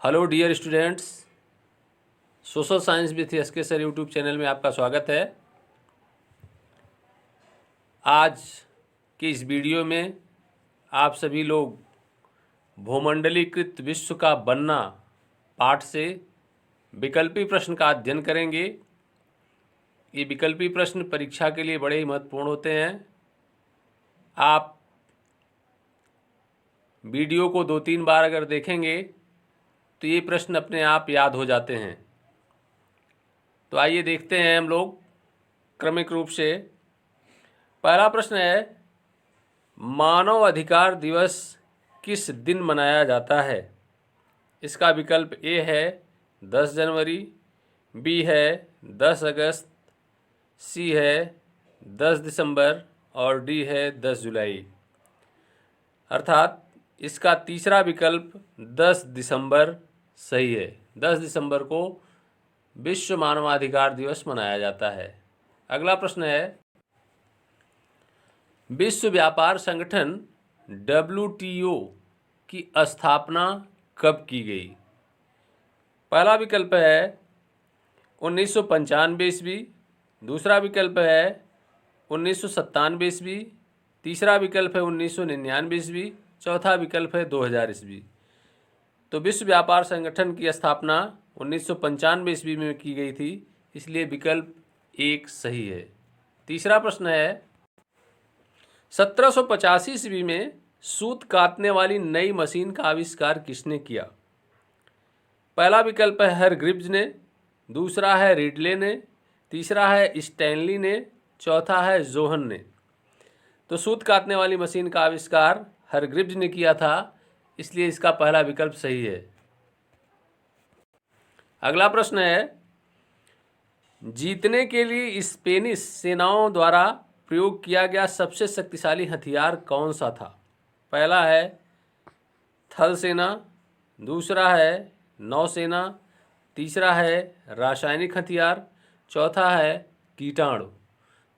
Hello dear students, social science with SK sir YouTube channel में आपका स्वागत है। आज के इस वीडियो में आप सभी लोग भूमंडलीकृत विश्व का बनना पाठ से विकल्पी प्रश्न का अध्ययन करेंगे। ये विकल्पी प्रश्न परीक्षा के लिए बड़े ही महत्वपूर्ण होते हैं। आप वीडियो को 2-3 बार अगर देखेंगे तो ये प्रश्न अपने आप याद हो जाते हैं। तो आइए देखते हैं हम लोग क्रमिक रूप से। पहला प्रश्न है, मानव अधिकार दिवस किस दिन मनाया जाता है? इसका विकल्प ए है 10 जनवरी, बी है 10 अगस्त, सी है 10 दिसंबर और डी है 10 जुलाई। अर्थात इसका तीसरा विकल्प 10 दिसंबर सही है। 10 दिसंबर को विश्व मानवाधिकार दिवस मनाया जाता है। अगला प्रश्न है, विश्व व्यापार संगठन WTO की स्थापना कब की गई? पहला विकल्प है 1995 ईस्वी, दूसरा विकल्प है 1997 ईस्वी, तीसरा विकल्प है 1999 ईस्वी, चौथा विकल्प है 2000 ईस्वी। तो विश्व व्यापार संगठन की स्थापना 1995 ईस्वी में की गई थी, इसलिए विकल्प 1 सही है। तीसरा प्रश्न है, 1785 ईस्वी में सूत काटने वाली नई मशीन का आविष्कार किसने किया? पहला विकल्प है हरग्रीव्स ने, दूसरा है रिडले ने, तीसरा है स्टैनली ने, चौथा है जोहन ने। तो सूत काटने वाली मशीन का आविष्कार हरग्रीव्स ने किया था, इसलिए इसका पहला विकल्प सही है। अगला प्रश्न है, जीतने के लिए स्पेनिश सेनाओं द्वारा प्रयोग किया गया सबसे शक्तिशाली हथियार कौन सा था? पहला है थल सेना, दूसरा है नौसेना, तीसरा है रासायनिक हथियार, चौथा है कीटाणु।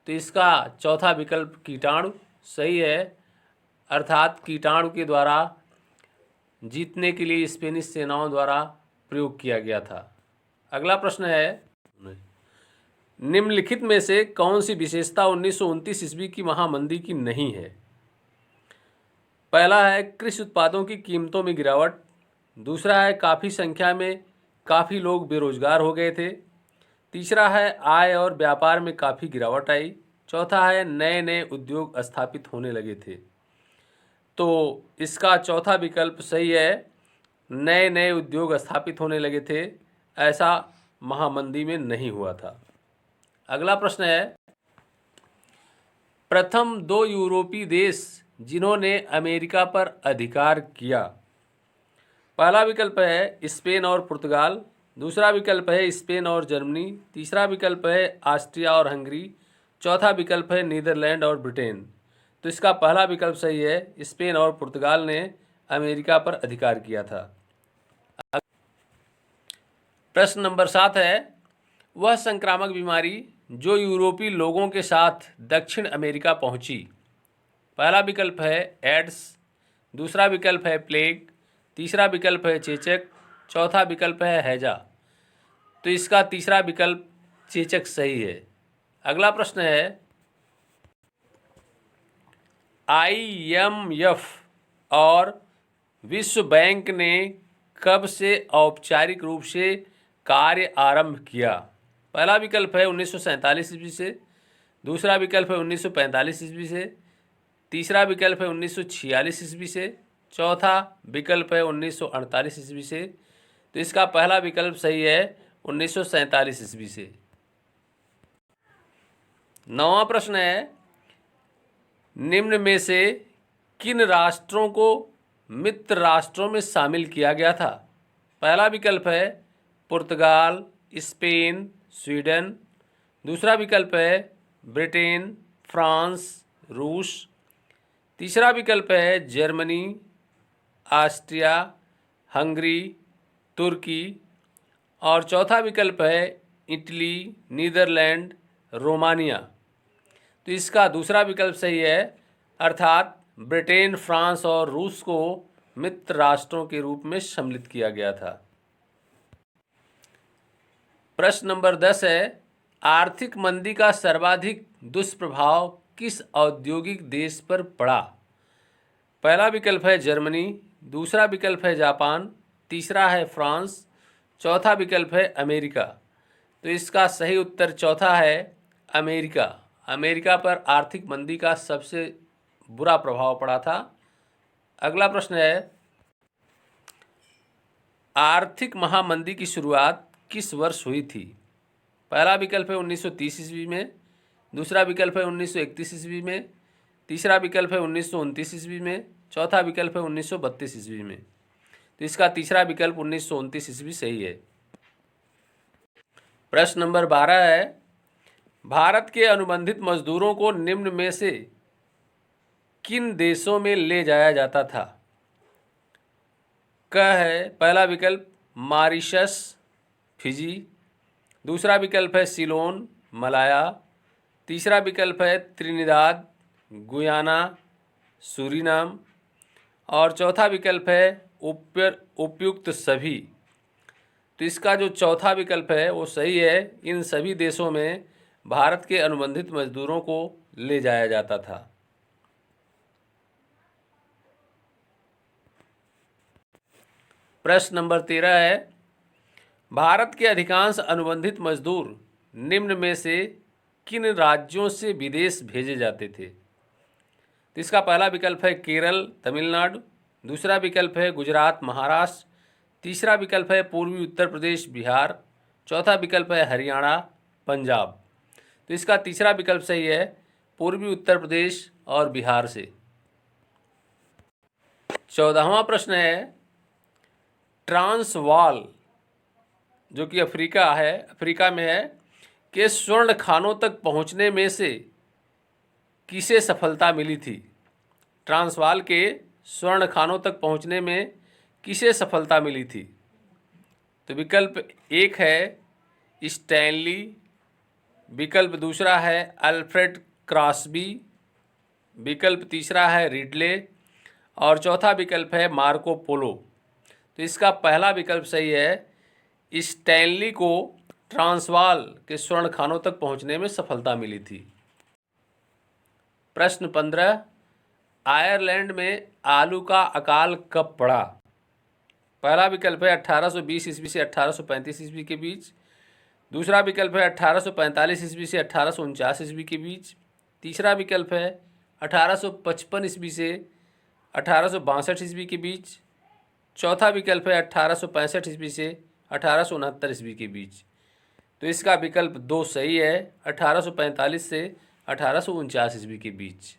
तो इसका चौथा विकल्प कीटाणु सही है। अर्थात कीटाणु के द्वारा जीतने के लिए स्पेनिश सेनाओं द्वारा प्रयोग किया गया था। अगला प्रश्न है, निम्नलिखित में से कौन सी विशेषता 1929 ईस्वी की महामंदी की नहीं है? पहला है कृषि उत्पादों की कीमतों में गिरावट, दूसरा है काफ़ी संख्या में काफ़ी लोग बेरोजगार हो गए थे, तीसरा है आय और व्यापार में काफ़ी गिरावट आई, चौथा है नए नए उद्योग स्थापित होने लगे थे। तो इसका चौथा विकल्प सही है, नए नए उद्योग स्थापित होने लगे थे, ऐसा महामंदी में नहीं हुआ था। अगला प्रश्न है, प्रथम 2 यूरोपीय देश जिन्होंने अमेरिका पर अधिकार किया। पहला विकल्प है स्पेन और पुर्तगाल, दूसरा विकल्प है स्पेन और जर्मनी, तीसरा विकल्प है ऑस्ट्रिया और हंगरी, चौथा विकल्प है नीदरलैंड और ब्रिटेन। तो इसका पहला विकल्प सही है, स्पेन और पुर्तगाल ने अमेरिका पर अधिकार किया था। प्रश्न नंबर 7 है, वह संक्रामक बीमारी जो यूरोपीय लोगों के साथ दक्षिण अमेरिका पहुंची। पहला विकल्प है एड्स, दूसरा विकल्प है प्लेग, तीसरा विकल्प है चेचक, चौथा विकल्प है हैजा। तो इसका तीसरा विकल्प चेचक सही है। अगला प्रश्न है, IMF और विश्व बैंक ने कब से औपचारिक रूप से कार्य आरंभ किया? पहला विकल्प है 1947 ईस्वी से, दूसरा विकल्प है 1945 ईस्वी से, तीसरा विकल्प है 1946 ईस्वी से, चौथा विकल्प है 1948 ईस्वी से। तो इसका पहला विकल्प सही है, 1947 ईस्वी से। 9वां प्रश्न है, निम्न में से किन राष्ट्रों को मित्र राष्ट्रों में शामिल किया गया था? पहला विकल्प है पुर्तगाल, स्पेन, स्वीडन, दूसरा विकल्प है ब्रिटेन, फ्रांस, रूस, तीसरा विकल्प है जर्मनी, ऑस्ट्रिया, हंगरी, तुर्की और चौथा विकल्प है इटली, नीदरलैंड, रोमानिया। तो इसका दूसरा विकल्प सही है, अर्थात ब्रिटेन, फ्रांस और रूस को मित्र राष्ट्रों के रूप में सम्मिलित किया गया था। प्रश्न नंबर 10 है, आर्थिक मंदी का सर्वाधिक दुष्प्रभाव किस औद्योगिक देश पर पड़ा? पहला विकल्प है जर्मनी, दूसरा विकल्प है जापान, तीसरा है फ्रांस, चौथा विकल्प है अमेरिका। तो इसका सही उत्तर चौथा है अमेरिका। अमेरिका पर आर्थिक मंदी का सबसे बुरा प्रभाव पड़ा था। अगला प्रश्न है, आर्थिक महामंदी की शुरुआत किस वर्ष हुई थी? पहला विकल्प है 1930 ईस्वी में, दूसरा विकल्प है 1931 ईस्वी में, तीसरा विकल्प है 1929 ईस्वी में, चौथा विकल्प है 1932 ईस्वी में। तो इसका तीसरा विकल्प 1929 ईस्वी सही है। प्रश्न नंबर 12 है, भारत के अनुबंधित मजदूरों को निम्न में से किन देशों में ले जाया जाता था? क है पहला विकल्प मॉरिशस फिजी, दूसरा विकल्प है सिलोन मलाया, तीसरा विकल्प है त्रिनिदाद गुयाना सूरीनाम और चौथा विकल्प है उपयुक्त सभी। तो इसका जो चौथा विकल्प है वो सही है। इन सभी देशों में भारत के अनुबंधित मजदूरों को ले जाया जाता था। प्रश्न नंबर 13 है, भारत के अधिकांश अनुबंधित मजदूर निम्न में से किन राज्यों से विदेश भेजे जाते थे? तो इसका पहला विकल्प है केरल तमिलनाडु, दूसरा विकल्प है गुजरात महाराष्ट्र, तीसरा विकल्प है पूर्वी उत्तर प्रदेश बिहार, चौथा विकल्प है हरियाणा पंजाब। तो इसका तीसरा विकल्प सही है, पूर्वी उत्तर प्रदेश और बिहार से। 14वां प्रश्न है, ट्रांसवाल जो कि अफ्रीका में है के स्वर्ण खानों तक पहुंचने में से किसे सफलता मिली थी? ट्रांसवाल के स्वर्ण खानों तक पहुंचने में किसे सफलता मिली थी? तो विकल्प एक है स्टैनली, विकल्प दूसरा है अल्फ्रेड क्रॉसबी, विकल्प तीसरा है रिडले और चौथा विकल्प है मार्को पोलो। तो इसका पहला विकल्प सही है, स्टैनली को ट्रांसवाल के स्वर्ण खानों तक पहुंचने में सफलता मिली थी। प्रश्न 15, आयरलैंड में आलू का अकाल कब पड़ा? पहला विकल्प है 1820 ईस्वी से 1835 ईस्वी के बीच, दूसरा विकल्प है 1845 ईस्वी से 1849 ईस्वी के बीच, तीसरा विकल्प है 1855 ईस्वी से 1862 ईस्वी के बीच, चौथा विकल्प है 1865 ईस्वी से 1869 ईस्वी के बीच। तो इसका विकल्प 2 सही है, 1845 से 1849 ईस्वी के बीच।